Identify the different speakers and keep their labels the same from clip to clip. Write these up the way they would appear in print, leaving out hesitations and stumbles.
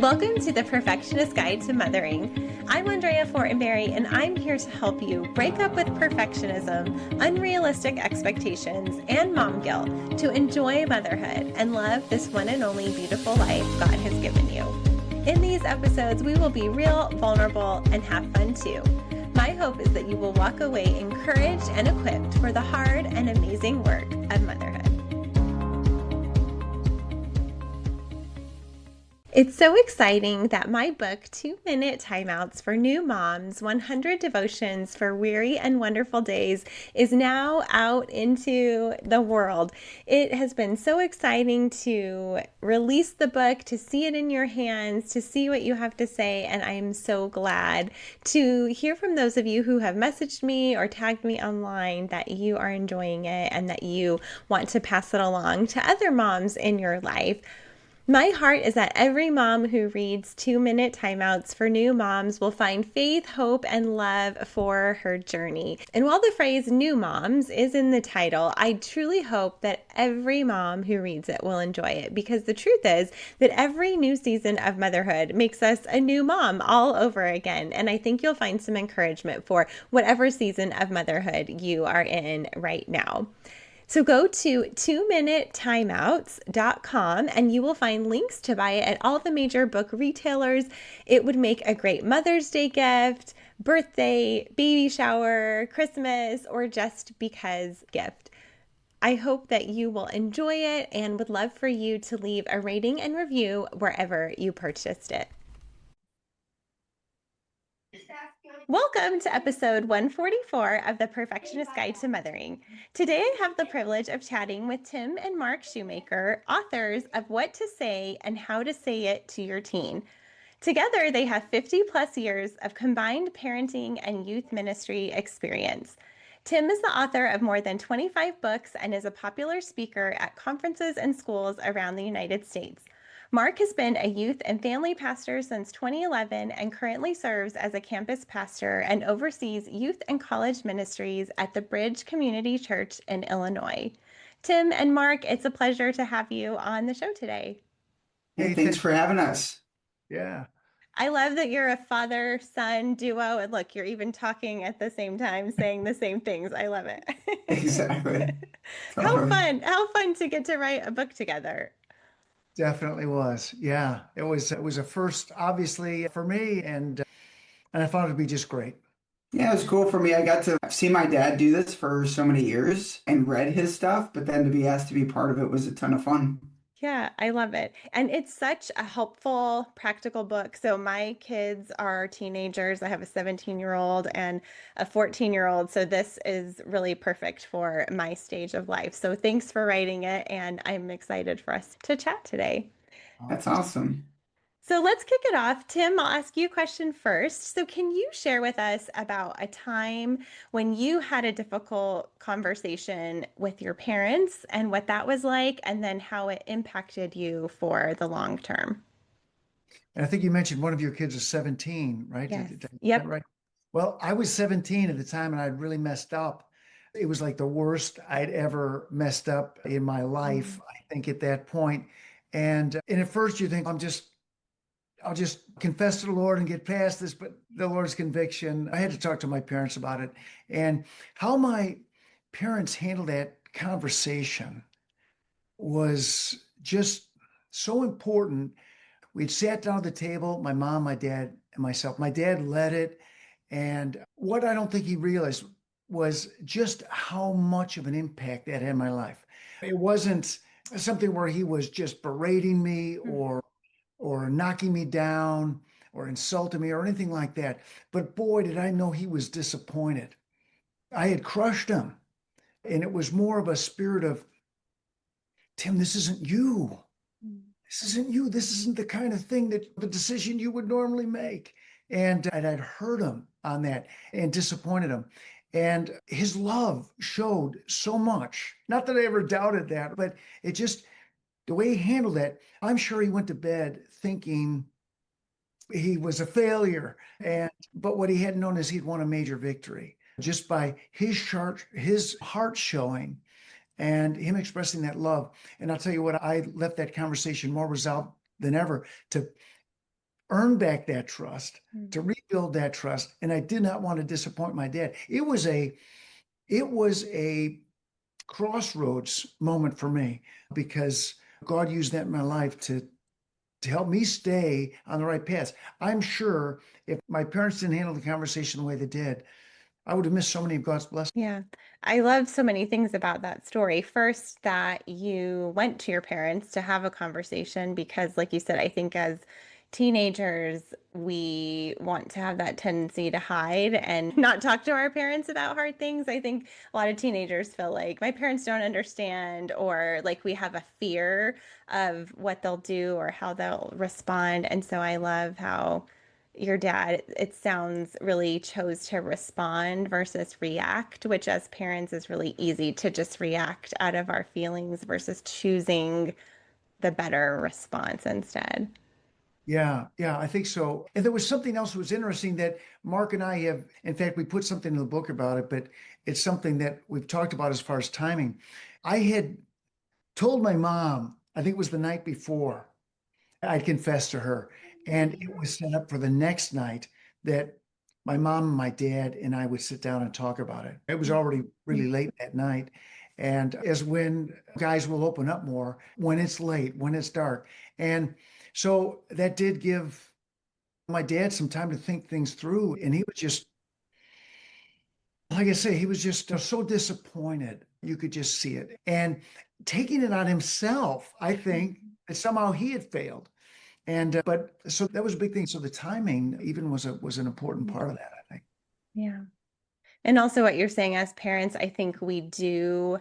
Speaker 1: Welcome to the Perfectionist Guide to Mothering. I'm Andrea Fortenberry, and I'm here to help you break up with perfectionism, unrealistic expectations, and mom guilt to enjoy motherhood and love this one and only beautiful life God has given you. In these episodes, we will be real, vulnerable, and have fun too. My hope is that you will walk away encouraged and equipped for the hard and amazing work of motherhood. It's so exciting that my book, 2-Minute Timeouts for New Moms, 100 Devotions for Weary and Wonderful Days, is now out into the world. It has been so exciting to release the book, to see it in your hands, to see what you have to say, and I am so glad to hear from those of you who have messaged me or tagged me online that you are enjoying it and that you want to pass it along to other moms in your life. My heart is that every mom who reads 2-Minute Timeouts for New Moms will find faith, hope, and love for her journey. And while the phrase new moms is in the title, I truly hope that every mom who reads it will enjoy it, because the truth is that every new season of motherhood makes us a new mom all over again. And I think you'll find some encouragement for whatever season of motherhood you are in right now. So go to 2minutetimeouts.com and you will find links to buy it at all the major book retailers. It would make a great Mother's Day gift, birthday, baby shower, Christmas, or just because gift. I hope that you will enjoy it and would love for you to leave a rating and review wherever you purchased it. Welcome to episode 144 of the Perfectionist Guide to Mothering. Today I have the privilege of chatting with Tim and Mark Shoemaker, authors of What to Say and How to Say It to Your Teen. Together they have 50 plus years of combined parenting and youth ministry experience. Tim is the author of more than 25 books and is a popular speaker at conferences and schools around the United States. Mark has been a youth and family pastor since 2011 and currently serves as a campus pastor and oversees youth and college ministries at the Bridge Community Church in Illinois. Tim and Mark, it's a pleasure to have you on the show today.
Speaker 2: Hey, thanks for having us.
Speaker 3: Yeah.
Speaker 1: I love that you're a father-son duo, and look, you're even talking at the same time, saying the same things. I love it.
Speaker 2: Exactly.
Speaker 1: How fun to get to write a book together.
Speaker 3: Definitely was. Yeah. It was a first, obviously, for me, and I found it to be just great.
Speaker 2: Yeah, it was cool for me. I got to see my dad do this for so many years and read his stuff, but then to be asked to be part of it was a ton of fun.
Speaker 1: Yeah, I love it. And it's such a helpful, practical book. So my kids are teenagers. I have a 17-year-old and a 14-year-old. So this is really perfect for my stage of life. So thanks for writing it. And I'm excited for us to chat today.
Speaker 2: That's awesome.
Speaker 1: So let's kick it off. Tim, I'll ask you a question first. So can you share with us about a time when you had a difficult conversation with your parents and what that was like, and then how it impacted you for the long term?
Speaker 3: And I think you mentioned one of your kids is 17, right?
Speaker 1: Yes.
Speaker 3: Is
Speaker 1: Yep.
Speaker 3: that right? Well, I was 17 at the time and I'd really messed up. It was like the worst I'd ever messed up in my life, I think, at that point. And at first you think, I'll just confess to the Lord and get past this, but the Lord's conviction, I had to talk to my parents about it. And how my parents handled that conversation was just so important. We'd sat down at the table, my mom, my dad, and myself. My dad led it. And what I don't think he realized was just how much of an impact that had in my life. It wasn't something where he was just berating me or knocking me down or insulting me or anything like that. But boy, did I know he was disappointed. I had crushed him. And it was more of a spirit of, Tim, this isn't you. This isn't you. This isn't the kind of thing that the decision you would normally make. And I'd hurt him on that and disappointed him. And his love showed so much. Not that I ever doubted that, but it just, the way he handled that, I'm sure he went to bed thinking he was a failure. But what he hadn't known is he'd won a major victory just by his heart showing and him expressing that love. And I'll tell you what, I left that conversation more resolved than ever to earn back that trust,
Speaker 1: Mm.
Speaker 3: to rebuild that trust. And I did not want to disappoint my dad. It was a crossroads moment for me because God used that in my life to help me stay on the right path. I'm sure if my parents didn't handle the conversation the way they did, I would have missed so many of God's blessings.
Speaker 1: Yeah, I love so many things about that story. First, that you went to your parents to have a conversation because, like you said, I think as teenagers, we want to have that tendency to hide and not talk to our parents about hard things. I think a lot of teenagers feel like my parents don't understand, or like we have a fear of what they'll do or how they'll respond. And so I love how your dad, it sounds, really chose to respond versus react, which as parents is really easy to just react out of our feelings versus choosing the better response instead.
Speaker 3: Yeah, yeah, I think so. And there was something else that was interesting that Mark and I have, in fact, we put something in the book about it, but it's something that we've talked about as far as timing. I had told my mom, I think it was the night before, I confessed to her, and it was set up for the next night that my mom and my dad and I would sit down and talk about it. It was already really late that night. And as when guys will open up more, when it's late, when it's dark. And so that did give my dad some time to think things through. And he was just, like I say, he was just so disappointed. You could just see it. And taking it on himself, I think that somehow he had failed. And but so that was a big thing. So the timing even was an important part of that, I think.
Speaker 1: Yeah. And also, what you're saying as parents, I think we do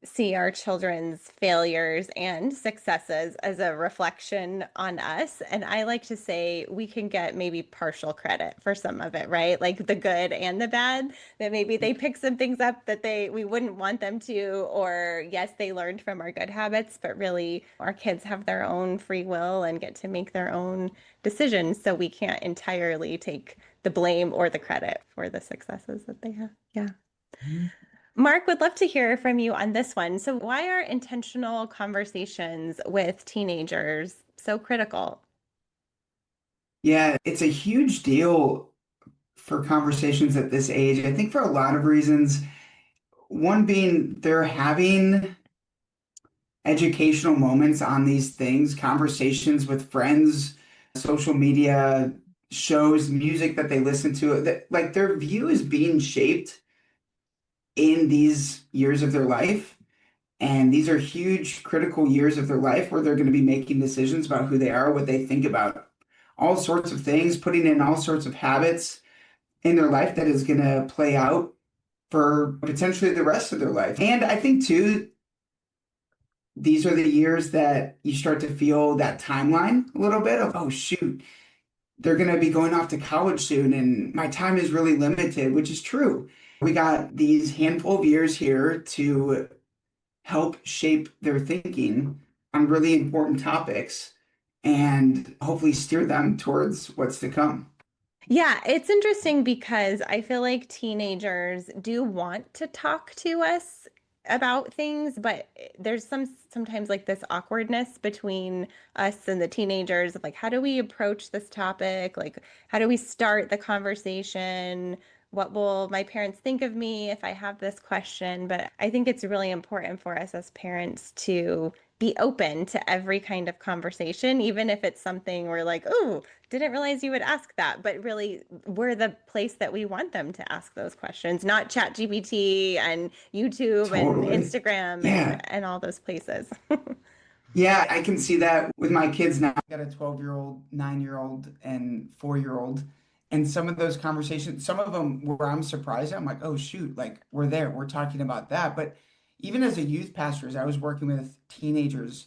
Speaker 1: see our children's failures and successes as a reflection on us. And I like to say we can get maybe partial credit for some of it, right? Like the good and the bad, that maybe they pick some things up that we wouldn't want them to, or yes, they learned from our good habits, but really our kids have their own free will and get to make their own decisions. So we can't entirely take the blame or the credit for the successes that they have. Yeah.
Speaker 3: Mhm.
Speaker 1: Mark, would love to hear from you on this one. So, why are intentional conversations with teenagers so critical?
Speaker 2: Yeah, it's a huge deal for conversations at this age. I think for a lot of reasons. One being they're having educational moments on these things, conversations with friends, social media, shows, music that they listen to. That like their view is being shaped in these years of their life. And these are huge critical years of their life where they're going to be making decisions about who they are, what they think about all sorts of things, putting in all sorts of habits in their life that is going to play out for potentially the rest of their life. And I think too, these are the years that you start to feel that timeline a little bit of, oh shoot, they're going to be going off to college soon and my time is really limited, which is true. We got these handful of years here to help shape their thinking on really important topics and hopefully steer them towards what's to come.
Speaker 1: Yeah, it's interesting because I feel like teenagers do want to talk to us about things, but there's sometimes like this awkwardness between us and the teenagers of like, how do we approach this topic? Like, how do we start the conversation? What will my parents think of me if I have this question? But I think it's really important for us as parents to be open to every kind of conversation, even if it's something we're like, oh, didn't realize you would ask that, but really we're the place that we want them to ask those questions, not ChatGPT and YouTube and
Speaker 2: Totally.
Speaker 1: Instagram
Speaker 2: Yeah.
Speaker 1: and all those places.
Speaker 2: Yeah, I can see that with my kids now. I got a 12-year-old, 9-year-old, and 4-year-old. And some of those conversations, some of them where I'm surprised, I'm like, oh shoot, like we're there, we're talking about that. But even as a youth pastor, as I was working with teenagers,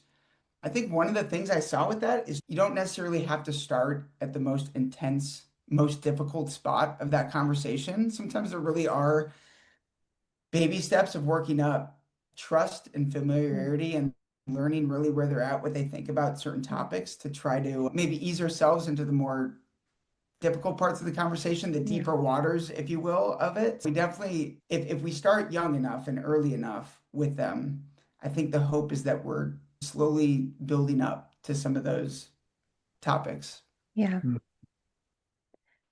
Speaker 2: I think one of the things I saw with that is you don't necessarily have to start at the most intense, most difficult spot of that conversation. Sometimes there really are baby steps of working up trust and familiarity and learning really where they're at, what they think about certain topics to try to maybe ease ourselves into the more difficult parts of the conversation, the
Speaker 1: Yeah.
Speaker 2: deeper waters, if you will, of it. We definitely, if we start young enough and early enough with them, I think the hope is that we're slowly building up to some of those topics.
Speaker 1: Yeah.
Speaker 3: Mm.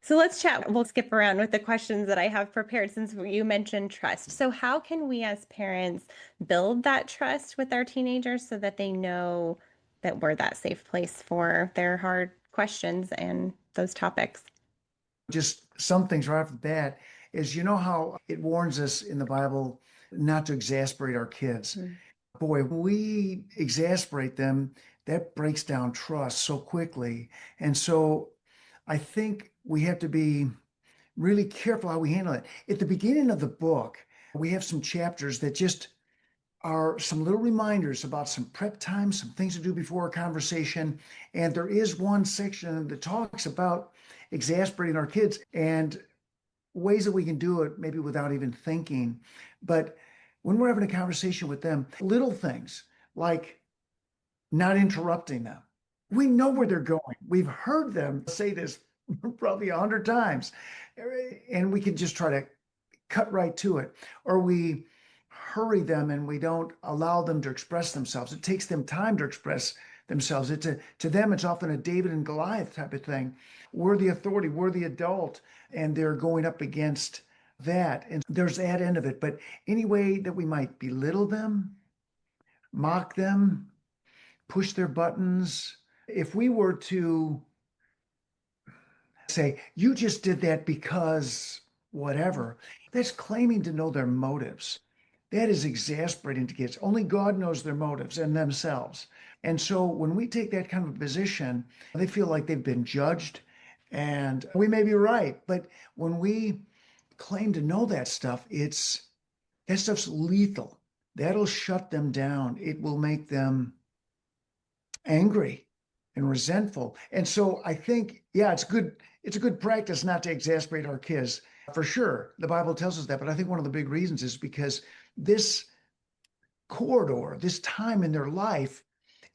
Speaker 1: So let's chat. We'll skip around with the questions that I have prepared since you mentioned trust. So, how can we as parents build that trust with our teenagers so that they know that we're that safe place for their hard questions and those topics?
Speaker 3: Just some things right off the bat is, you know how it warns us in the Bible not to exasperate our kids.
Speaker 1: Mm.
Speaker 3: Boy, when we exasperate them, that breaks down trust so quickly. And so I think we have to be really careful how we handle it. At the beginning of the book, we have some chapters that just are some little reminders about some prep time, some things to do before a conversation. And there is one section that talks about exasperating our kids and ways that we can do it, maybe without even thinking. But when we're having a conversation with them, little things like not interrupting them. We know where they're going. We've heard them say this probably 100 times, and we can just try to cut right to it. Or we hurry them and we don't allow them to express themselves. It takes them time to express themselves. To them, it's often a David and Goliath type of thing. We're the authority, we're the adult, and they're going up against that. And there's that end of it. But any way that we might belittle them, mock them, push their buttons, if we were to say, you just did that because whatever, that's claiming to know their motives. That is exasperating to kids. Only God knows their motives and themselves. And so when we take that kind of a position, they feel like they've been judged. And we may be right. But when we claim to know that stuff, that stuff's lethal. That'll shut them down. It will make them angry and resentful. And so I think, yeah, it's a good practice not to exasperate our kids. For sure. The Bible tells us that. But I think one of the big reasons is because this corridor, this time in their life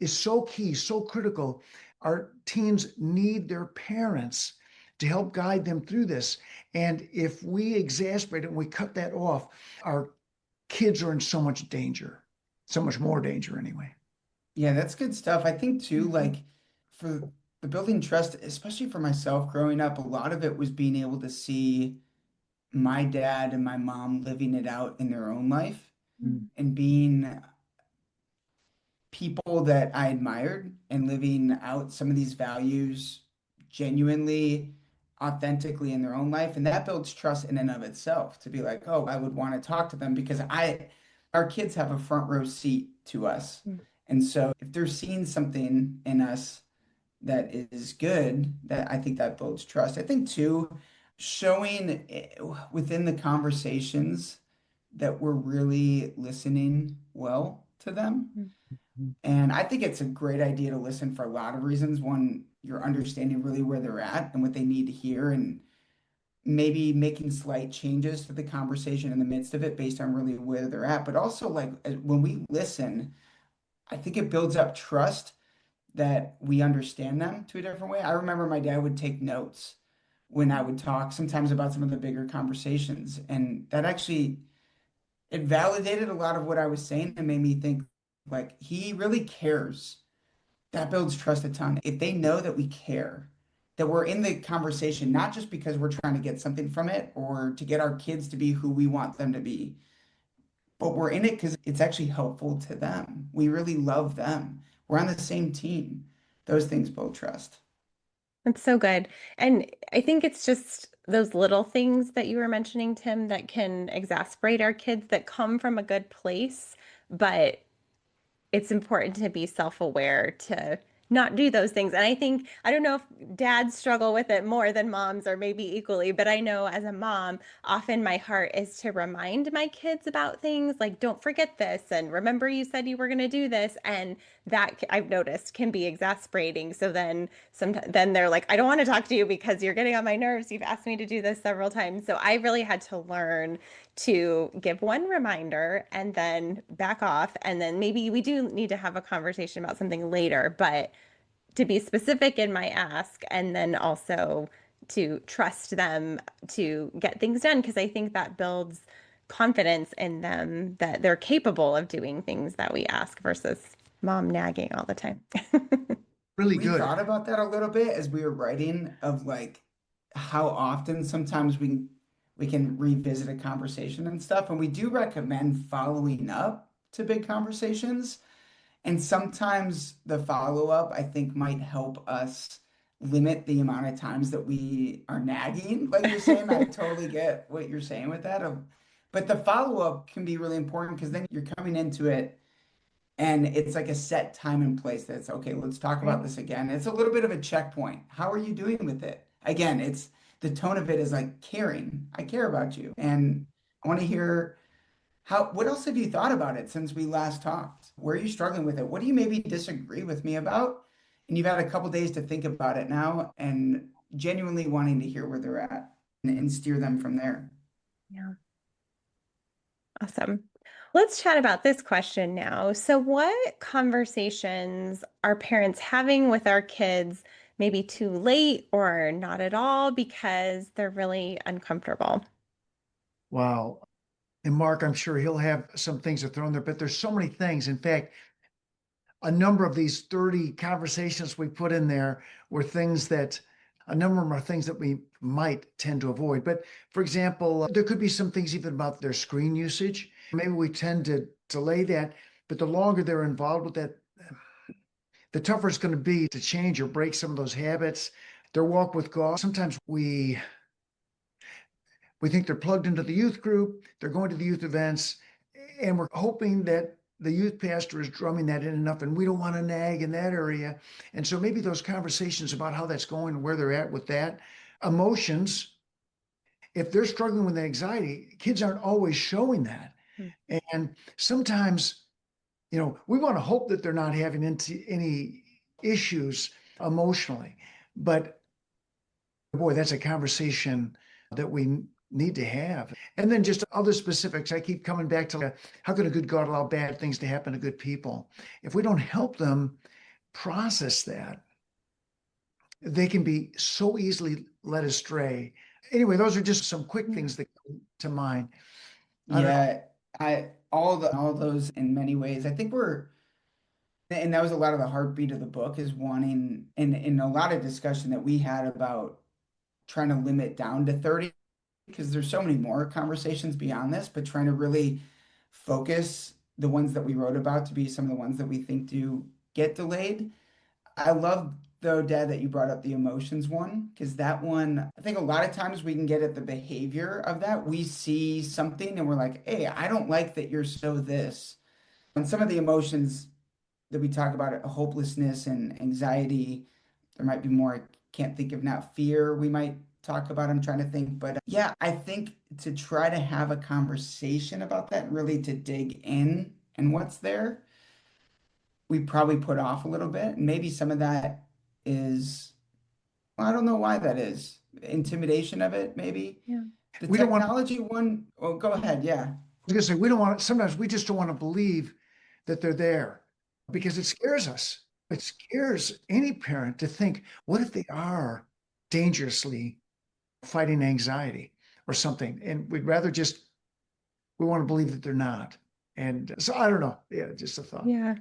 Speaker 3: is so key, so critical. Our teens need their parents to help guide them through this. And if we exasperate it and we cut that off, our kids are in so much danger, so much more danger anyway.
Speaker 2: Yeah, that's good stuff. I think too, like for the building trust, especially for myself growing up, a lot of it was being able to see my dad and my mom living it out in their own life
Speaker 3: Mm.
Speaker 2: and being people that I admired and living out some of these values genuinely, authentically in their own life. And that builds trust in and of itself to be like, oh, I would want to talk to them because our kids have a front row seat to us.
Speaker 1: Mm.
Speaker 2: And so if they're seeing something in us that is good, that I think that builds trust. I think too, showing within the conversations that we're really listening well to them. And I think it's a great idea to listen for a lot of reasons. One, you're understanding really where they're at and what they need to hear, and maybe making slight changes to the conversation in the midst of it based on really where they're at. But also, like when we listen, I think it builds up trust that we understand them to a different way. I remember my dad would take notes when I would talk sometimes about some of the bigger conversations, and that actually it validated a lot of what I was saying and made me think like he really cares. That builds trust a ton. If they know that we care, that we're in the conversation, not just because we're trying to get something from it or to get our kids to be who we want them to be, but we're in it because it's actually helpful to them. We really love them. We're on the same team. Those things build trust.
Speaker 1: That's so good. And I think it's just those little things that you were mentioning, Tim, that can exasperate our kids that come from a good place, but it's important to be self-aware to not do those things. And I think, I don't know if dads struggle with it more than moms or maybe equally, but I know as a mom, often my heart is to remind my kids about things like, don't forget this. And remember, you said you were going to do this. And that I've noticed can be exasperating. So then they're like, I don't want to talk to you because you're getting on my nerves. You've asked me to do this several times. So I really had to learn to give one reminder and then back off. And then maybe we do need to have a conversation about something later, but to be specific in my ask and then also to trust them to get things done because I think that builds confidence in them that they're capable of doing things that we ask versus mom nagging all the time.
Speaker 3: Really
Speaker 2: We
Speaker 3: good.
Speaker 2: thought about that a little bit as we were writing of like how often sometimes we can revisit a conversation and stuff. And we do recommend following up to big conversations. And sometimes the follow-up, I think, might help us limit the amount of times that we are nagging. Like you're saying, I totally get what you're saying with that. But the follow-up can be really important because then you're coming into it and it's like a set time and place that's okay, let's talk about
Speaker 1: Right.
Speaker 2: this again. It's a little bit of a checkpoint. How are you doing with it? Again, it's the tone of it is like caring. I care about you. And I want to hear what else have you thought about it since we last talked? Where are you struggling with it? What do you maybe disagree with me about? And you've had a couple days to think about it now and genuinely wanting to hear where they're at and steer them from there.
Speaker 1: Yeah. Awesome. Let's chat about this question now. So, what conversations are parents having with our kids, maybe too late or not at all, because they're really uncomfortable?
Speaker 3: Wow. And Mark, I'm sure he'll have some things to throw in there, but there's so many things. In fact, a number of these 30 conversations we put in there were things that a number of them are things that we might tend to avoid. But for example, there could be some things even about their screen usage. Maybe we tend to delay that, but the longer they're involved with that, the tougher it's going to be to change or break some of those habits. Their walk with God. Sometimes we think they're plugged into the youth group, they're going to the youth events, and we're hoping that the youth pastor is drumming that in enough, and we don't want to nag in that area. And so maybe those conversations about how that's going and where they're at with that. Emotions, if they're struggling with anxiety, kids aren't always showing that.
Speaker 1: Hmm.
Speaker 3: And sometimes, we want to hope that they're not having any issues emotionally. But boy, that's a conversation that we need to have. And then just other specifics. I keep coming back to how could a good God allow bad things to happen to good people? If we don't help them process that, they can be so easily led astray. Anyway, those are just some quick
Speaker 1: Yeah.
Speaker 3: things that come to mind. I don't know.
Speaker 2: Yeah, I all those in many ways. I think and that was a lot of the heartbeat of the book is wanting and in a lot of discussion that we had about trying to limit down to 30 because there's so many more conversations beyond this, but trying to really focus the ones that we wrote about to be some of the ones that we think do get delayed. I love though, Dad, that you brought up the emotions one, because that one, I think a lot of times we can get at the behavior of that. We see something and we're like, hey, I don't like that you're so this. And some of the emotions that we talk about, hopelessness and anxiety, there might be more, I can't think of now, fear we might talk about. I'm trying to think. But yeah, I think to try to have a conversation about that, really to dig in and what's there, we probably put off a little bit. And maybe some of that is, well, I don't know why that is. Intimidation of it, maybe.
Speaker 1: Yeah.
Speaker 2: The
Speaker 3: We don't want,
Speaker 2: technology one, oh, go ahead. Yeah.
Speaker 3: I was going to say, we don't want, sometimes we just don't want to believe that they're there because it scares us. It scares any parent to think, what if they are dangerously fighting anxiety or something? And we want to believe that they're not. And so I don't know. Yeah, just a thought.
Speaker 1: Yeah.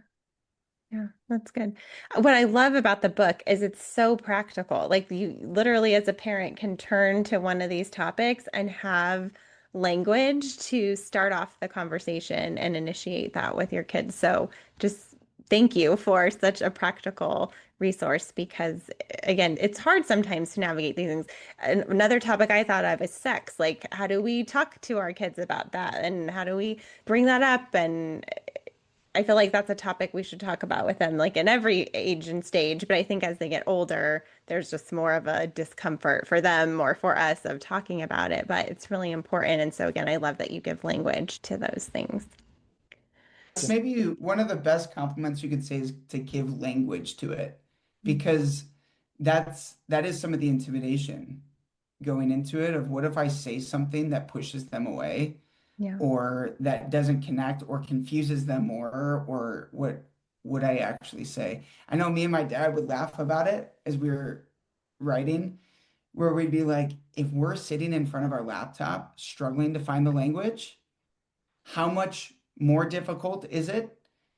Speaker 1: Yeah, that's good. What I love about the book is it's so practical. Like you literally as a parent can turn to one of these topics and have language to start off the conversation and initiate that with your kids. So just thank you for such a practical resource because again, it's hard sometimes to navigate these things. And another topic I thought of is sex. Like how do we talk to our kids about that and how do we bring that up and I feel like that's a topic we should talk about with them, like in every age and stage. But I think as they get older, there's just more of a discomfort for them or for us of talking about it. But it's really important. And so, again, I love that you give language to those things.
Speaker 2: Maybe one of the best compliments you could say is to give language to it because that is some of the intimidation going into it of what if I say something that pushes them away
Speaker 1: Yeah.
Speaker 2: or that doesn't connect or confuses them more or what would I actually say? I know me and my dad would laugh about it as we were writing, where we'd be like, if we're sitting in front of our laptop struggling to find the language, how much more difficult is it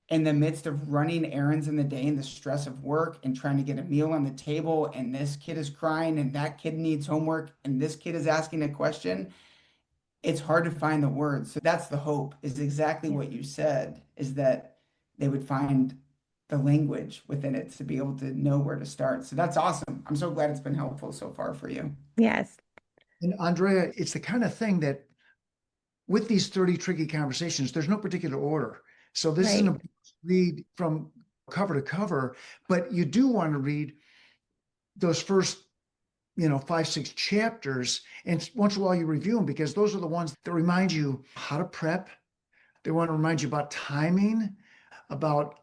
Speaker 2: in the midst of running errands in the day and the stress of work and trying to get a meal on the table, and this kid is crying and that kid needs homework and this kid is asking a question, it's hard to find the words. So that's the hope, is exactly
Speaker 1: Yeah.
Speaker 2: what you said, is that they would find the language within it to be able to know where to start. So that's awesome. I'm so glad it's been helpful so far for you.
Speaker 1: Yes.
Speaker 3: And Andrea, it's the kind of thing that with these 30 tricky conversations, there's no particular order. So this isn't
Speaker 1: Right.
Speaker 3: a read from cover to cover, but you do want to read those first, 5, 6 chapters. And once in a while you review them, because those are the ones that remind you how to prep. They want to remind you about timing, about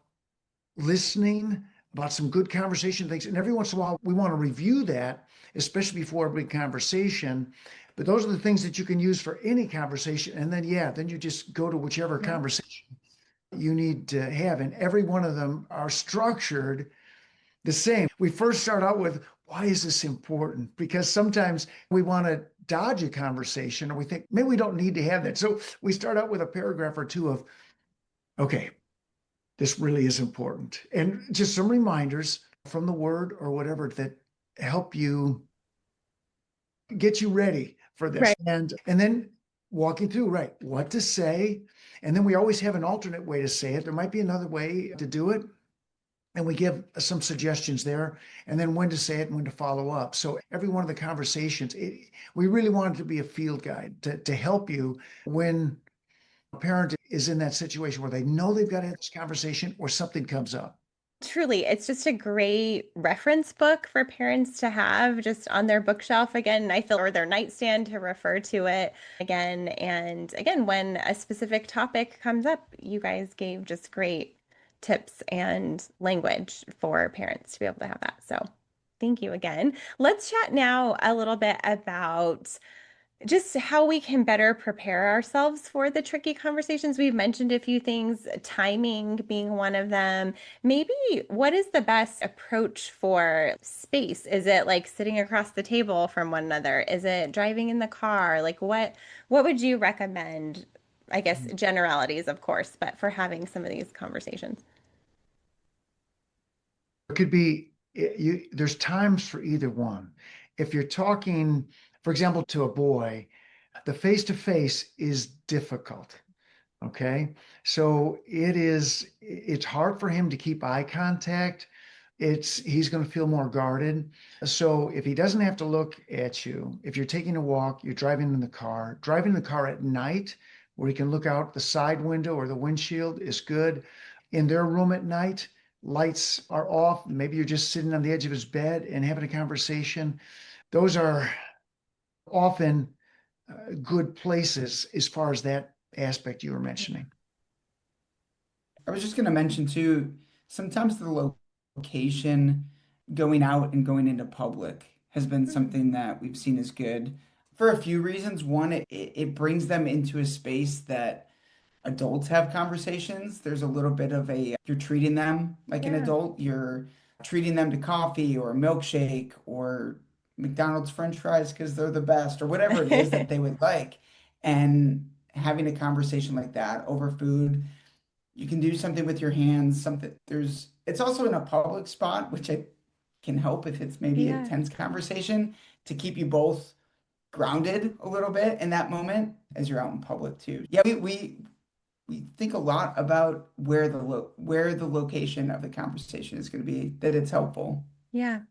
Speaker 3: listening, about some good conversation things. And every once in a while, we want to review that, especially before a big conversation. But those are the things that you can use for any conversation. And then, then you just go to whichever
Speaker 1: Yeah.
Speaker 3: conversation you need to have. And every one of them are structured the same. We first start out with, why is this important? Because sometimes we want to dodge a conversation, or we think maybe we don't need to have that. So we start out with a paragraph or two of, okay, this really is important. And just some reminders from the word or whatever that help you get you ready for this.
Speaker 1: Right.
Speaker 3: And then walking through, right, what to say. And then we always have an alternate way to say it. There might be another way to do it. And we give some suggestions there, and then when to say it and when to follow up. So every one of the conversations, we really want it to be a field guide to help you when a parent is in that situation where they know they've got to have this conversation or something comes up.
Speaker 1: Truly, it's just a great reference book for parents to have just on their bookshelf again, I feel, or their nightstand to refer to it again. And again, when a specific topic comes up, you guys gave just great tips and language for parents to be able to have that. So thank you again. Let's chat now a little bit about just how we can better prepare ourselves for the tricky conversations. We've mentioned a few things, timing being one of them. Maybe what is the best approach for space? Is it like sitting across the table from one another? Is it driving in the car? Like what would you recommend? I guess generalities, of course, but for having some of these conversations.
Speaker 3: It could be, there's times for either one. If you're talking, for example, to a boy, the face to face is difficult. Okay. So it's hard for him to keep eye contact. He's going to feel more guarded. So if he doesn't have to look at you, if you're taking a walk, you're driving the car at night where he can look out the side window or the windshield is good. In their room at night, lights are off. Maybe you're just sitting on the edge of his bed and having a conversation. Those are often good places as far as that aspect you were mentioning.
Speaker 2: I was just going to mention too, sometimes the location, going out and going into public, has been
Speaker 1: Mhm.
Speaker 2: something that we've seen as good for a few reasons. One, it brings them into a space that adults have conversations. There's a little bit of you're treating them like an
Speaker 1: Yeah.
Speaker 2: adult. You're treating them to coffee or a milkshake or McDonald's French fries because they're the best, or whatever it is that they would like. And having a conversation like that over food, you can do something with your hands, it's also in a public spot, which I can help if it's maybe a
Speaker 1: Yeah.
Speaker 2: tense conversation, to keep you both grounded a little bit in that moment as you're out in public too. Yeah, we think a lot about where the location of the conversation is going to be, that it's helpful.
Speaker 1: Yeah.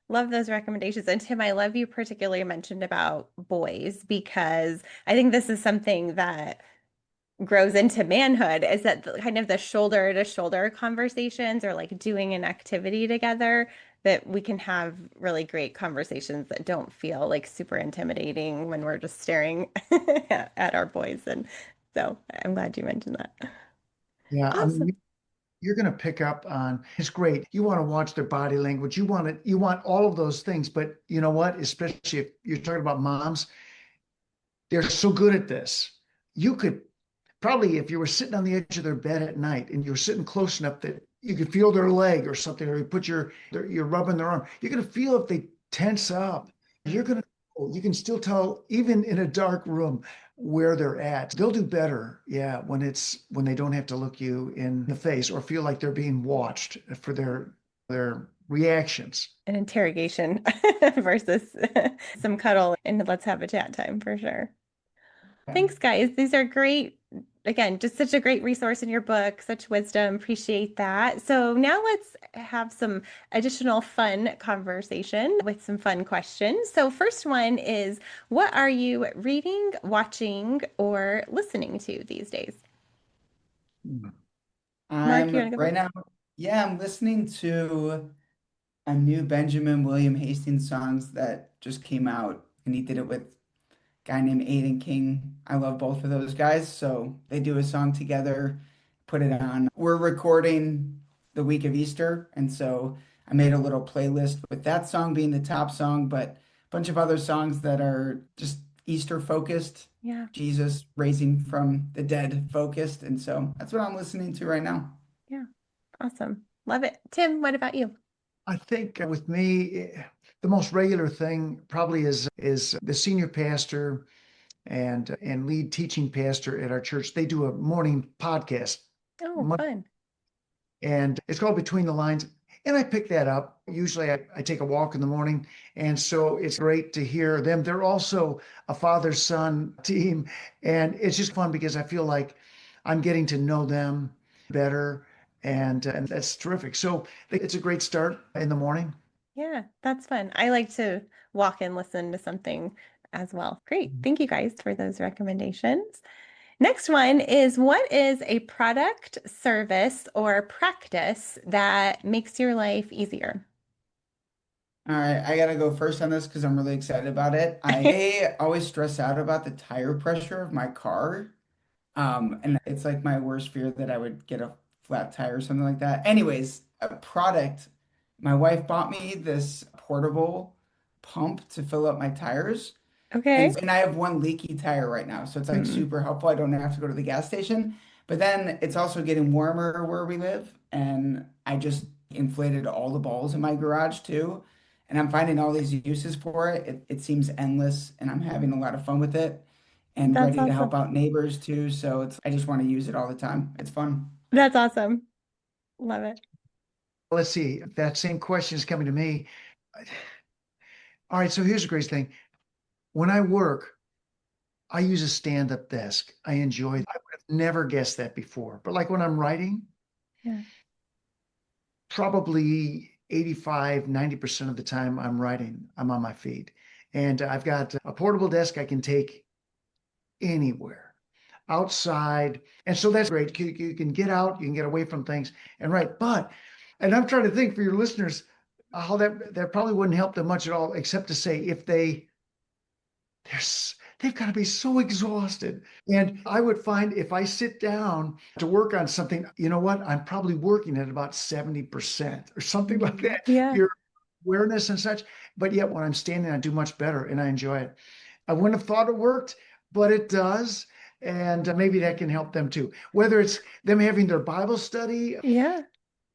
Speaker 1: Love those recommendations. And Tim, I love you particularly mentioned about boys because I think this is something that grows into manhood is that kind of the shoulder to shoulder conversations or like doing an activity together that we can have really great conversations that don't feel like super intimidating when we're just staring at our boys. And so I'm glad you mentioned that.
Speaker 3: Yeah, I
Speaker 1: Awesome.
Speaker 3: mean, you're going to pick up on it's great. You want to watch their body language. You want all of those things. But you know what? Especially if you're talking about moms, they're so good at this. You could probably, if you were sitting on the edge of their bed at night and you were sitting close enough that you could feel their leg or something, or you put you're rubbing their arm, you're going to feel if they tense up. You're going to, you can still tell, even in a dark room, where they're at. They'll do better, yeah, when they don't have to look you in the face or feel like they're being watched for their reactions.
Speaker 1: An interrogation versus some cuddle and let's have a chat time for sure. Thanks, guys. These are great. Again, just such a great resource in your book, such wisdom. Appreciate that. So now let's have some additional fun conversation with some fun questions. So first one is, what are you reading, watching, or listening to these days? Mark, you want
Speaker 2: I'm
Speaker 1: to go
Speaker 2: right
Speaker 1: first?
Speaker 2: now, yeah, I'm listening to a new Benjamin William Hastings songs that just came out, and he did it with a guy named Aiden King. I love both of those guys, so they do a song together, put it on. We're recording the week of Easter, and so I made a little playlist with that song being the top song, but a bunch of other songs that are just Easter focused,
Speaker 1: Yeah,
Speaker 2: Jesus raising from the dead focused, and so that's what I'm listening to right now.
Speaker 1: yeah. Awesome. Love it. Tim, what about you?
Speaker 3: I think with me, the most regular thing probably is the senior pastor and lead teaching pastor at our church. They do a morning podcast,
Speaker 1: Oh, fun.
Speaker 3: and it's called Between the Lines. And I pick that up. Usually I take a walk in the morning. And so it's great to hear them. They're also a father-son team. And it's just fun because I feel like I'm getting to know them better. And that's terrific. So it's a great start in the morning.
Speaker 1: Yeah, that's fun. I like to walk and listen to something as well. Great. Thank you guys for those recommendations. Next one is, what is a product, service, or practice that makes your life easier?
Speaker 2: All right, I gotta go first on this because I'm really excited about it. I always stress out about the tire pressure of my car. And it's like my worst fear that I would get a flat tire or something like that. Anyways, a product. My wife bought me this portable pump to fill up my tires.
Speaker 1: Okay.
Speaker 2: And I have one leaky tire right now, so it's like
Speaker 1: Mm,
Speaker 2: super helpful. I don't have to go to the gas station. But then it's also getting warmer where we live, and I just inflated all the balls in my garage too. And I'm finding all these uses for it. It seems endless, and I'm having a lot of fun with it and
Speaker 1: that's
Speaker 2: ready to help
Speaker 1: awesome.
Speaker 2: out neighbors too. So I just want to use it all the time. It's fun.
Speaker 1: That's awesome. Love it.
Speaker 3: Let's see. If that same question is coming to me. All right. So here's the great thing. When I work, I use a stand-up desk. I enjoy it. I would have never guessed that before. But like when I'm writing,
Speaker 1: Yeah.
Speaker 3: probably 85, 90% of the time I'm writing, I'm on my feet. And I've got a portable desk I can take anywhere outside. And so that's great. You can get out, you can get away from things and write. And I'm trying to think for your listeners, how that probably wouldn't help them much at all, except to say if they've got to be so exhausted. And I would find if I sit down to work on something, you know what? I'm probably working at about 70% or something like that.
Speaker 1: Yeah.
Speaker 3: Your awareness and such. But yet when I'm standing, I do much better and I enjoy it. I wouldn't have thought it worked, but it does. And maybe that can help them too. Whether it's them having their Bible study,
Speaker 1: Yeah.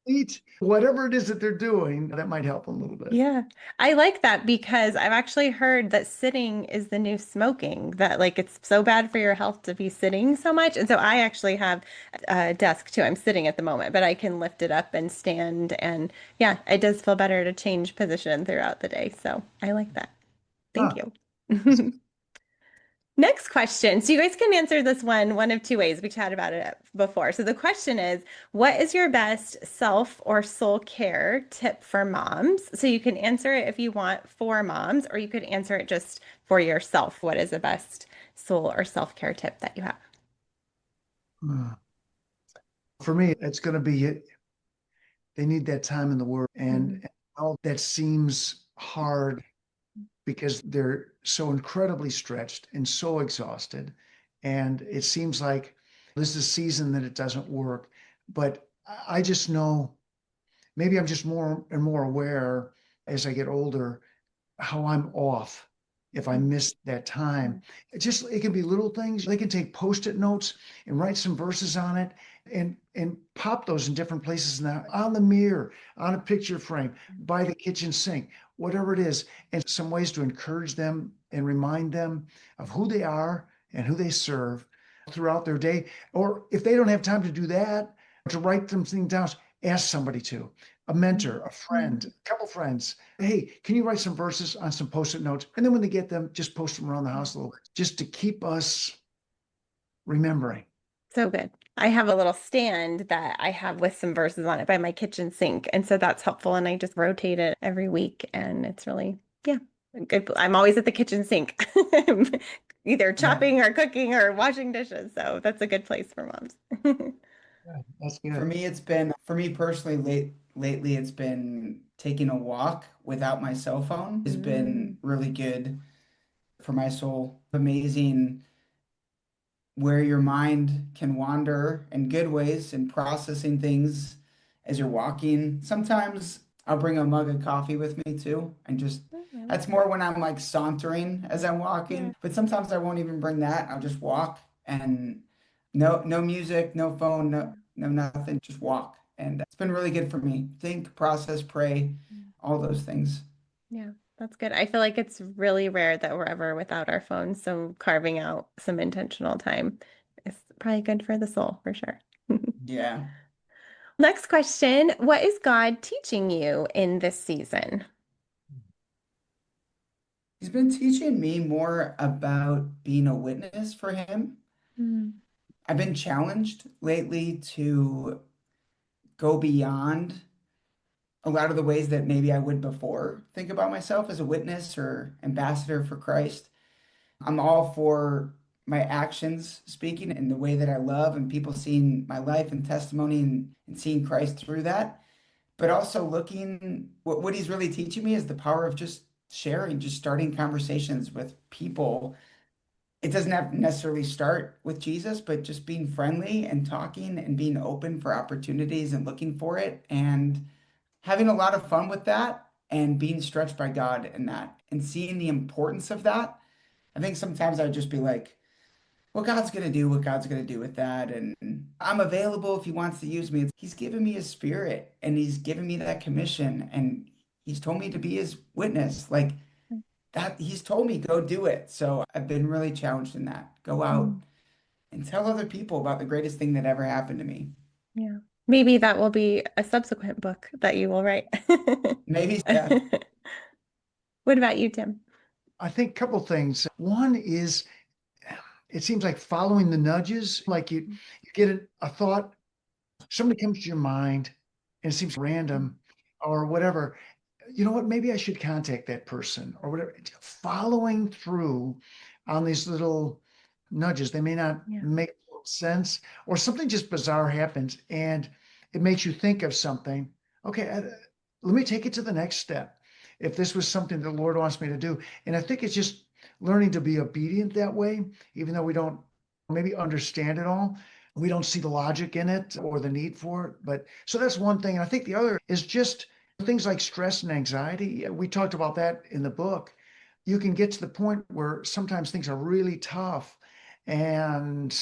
Speaker 3: eat, whatever it is that they're doing, that might help them a little bit.
Speaker 1: Yeah. I like that because I've actually heard that sitting is the new smoking, that like it's so bad for your health to be sitting so much. And so I actually have a desk too. I'm sitting at the moment, but I can lift it up and stand. And yeah, it does feel better to change position throughout the day. So I like that. Thank
Speaker 3: Huh.
Speaker 1: you. Next question. So you guys can answer this one of two ways. We chatted about it before. So the question is, what is your best self or soul care tip for moms? So you can answer it if you want for moms, or you could answer it just for yourself. What is the best soul or self-care tip that you have?
Speaker 3: For me, it's going to be they need that time in the Word.
Speaker 1: Mm,
Speaker 3: And all that seems hard because they're so incredibly stretched and so exhausted. And it seems like this is a season that it doesn't work. But I just know maybe I'm just more and more aware as I get older how I'm off if I
Speaker 1: mm,
Speaker 3: miss that time.
Speaker 1: mm.
Speaker 3: It can be little things. They can take post-it notes and write some verses on it and pop those in different places now on the mirror, on a picture frame, by the kitchen sink, whatever it is, and some ways to encourage them and remind them of who they are and who they serve throughout their day. Or if they don't have time to do that, to write something down, ask somebody to, a mentor, a friend, a couple friends. Hey, can you write some verses on some post-it notes? And then when they get them, just post them around the house a little bit, just to keep us remembering.
Speaker 1: So good. I have a little stand that I have with some verses on it by my kitchen sink. And so that's helpful. And I just rotate it every week. And it's really, yeah, good. I'm always at the kitchen sink, either
Speaker 2: Yeah.
Speaker 1: chopping or cooking or washing dishes. So that's a good place for moms.
Speaker 3: Yeah, that's
Speaker 2: For
Speaker 3: good.
Speaker 2: me, for me personally, lately, it's been taking a walk without my cell phone has
Speaker 1: Mm,
Speaker 2: been really good for my soul. Amazing where your mind can wander in good ways and processing things as you're walking. Sometimes I'll bring a mug of coffee with me too, and just
Speaker 1: I like
Speaker 2: that's
Speaker 1: that.
Speaker 2: more when I'm like sauntering as I'm
Speaker 1: Yeah.
Speaker 2: walking. But sometimes I won't even bring that. I'll just walk and no music, no phone, no nothing, just walk. And it's been really good for me. Think, process, pray, all those things.
Speaker 1: Yeah, that's good. I feel like it's really rare that we're ever without our phones. So carving out some intentional time is probably good for the soul for sure.
Speaker 2: Yeah.
Speaker 1: Next question. What is God teaching you in this season?
Speaker 2: He's been teaching me more about being a witness for him.
Speaker 1: Mm,
Speaker 2: I've been challenged lately to go beyond a lot of the ways that maybe I would before think about myself as a witness or ambassador for Christ. I'm all for my actions speaking in the way that I love and people seeing my life and testimony and seeing Christ through that. But also looking, what he's really teaching me is the power of just sharing, just starting conversations with people. It doesn't have to necessarily start with Jesus, but just being friendly and talking and being open for opportunities and looking for it and having a lot of fun with that and being stretched by God in that and seeing the importance of that. I think sometimes I'd just be like, well, God's going to do what God's going to do with that. And I'm available if He wants to use me. He's given me His Spirit and He's given me that commission and He's told me to be His witness. Like that, He's told me, go do it. So I've been really challenged in that. Go out
Speaker 1: mm,
Speaker 2: and tell other people about the greatest thing that ever happened to me.
Speaker 1: yeah. Maybe that will be a subsequent book that you will write.
Speaker 2: Maybe, yeah.
Speaker 1: What about you, Tim?
Speaker 3: I think a couple things. One is it seems like following the nudges, like you get a thought, somebody comes to your mind and it seems random or whatever. You know what? Maybe I should contact that person or whatever. Following through on these little nudges, they may not
Speaker 1: Yeah.
Speaker 3: make sense, or something just bizarre happens and it makes you think of something. Okay, let me take it to the next step. If this was something the Lord wants me to do. And I think it's just learning to be obedient that way, even though we don't maybe understand it all. We don't see the logic in it or the need for it. But so that's one thing. And I think the other is just things like stress and anxiety. We talked about that in the book. You can get to the point where sometimes things are really tough and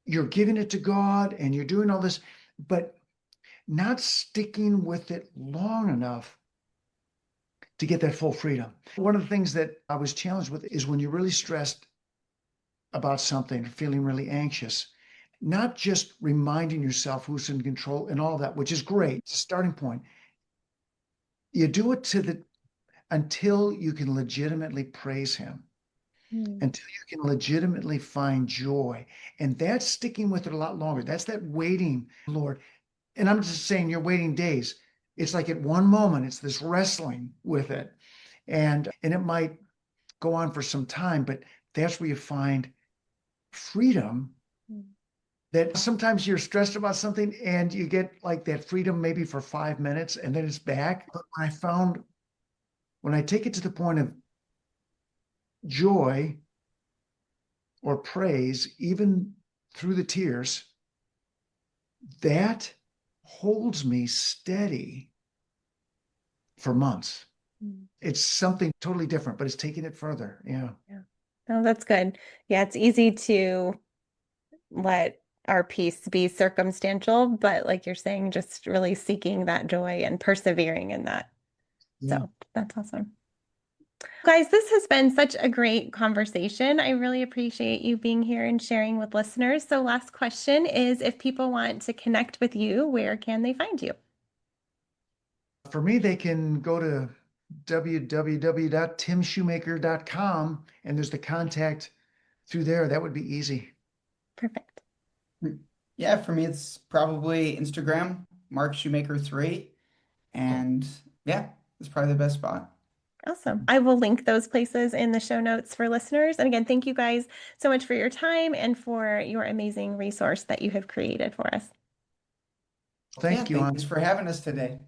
Speaker 3: you're giving it to God and you're doing all this, but not sticking with it long enough to get that full freedom. One of the things that I was challenged with is when you're really stressed about something, feeling really anxious, not just reminding yourself who's in control and all that, which is great, it's a starting point. You do it until you can legitimately praise him,
Speaker 1: Mm,
Speaker 3: until you can legitimately find joy. And that's sticking with it a lot longer. That's that waiting, Lord. And I'm just saying, you're waiting days. It's like at one moment, it's this wrestling with it. And it might go on for some time, but that's where you find freedom.
Speaker 1: mm,
Speaker 3: That sometimes you're stressed about something and you get like that freedom maybe for 5 minutes and then it's back. But I found when I take it to the point of joy or praise, even through the tears, that holds me steady for months.
Speaker 1: mm.
Speaker 3: It's something totally different, but it's taking it further. Yeah.
Speaker 1: Yeah. Oh, that's good. Yeah, it's easy to let our peace be circumstantial, but like you're saying, just really seeking that joy and persevering in that.
Speaker 3: Yeah.
Speaker 1: So that's awesome. Guys, this has been such a great conversation. I really appreciate you being here and sharing with listeners. So, last question is, if people want to connect with you, where can they find you?
Speaker 3: For me, they can go to www.timshoemaker.com and there's the contact through there. That would be easy.
Speaker 1: Perfect.
Speaker 2: Yeah, for me, it's probably Instagram, Mark Shoemaker 3. And yeah, it's probably the best spot.
Speaker 1: Awesome. I will link those places in the show notes for listeners. And again, thank you guys so much for your time and for your amazing resource that you have created for us.
Speaker 2: Yeah,
Speaker 3: Thank you.
Speaker 2: thanks for having us today.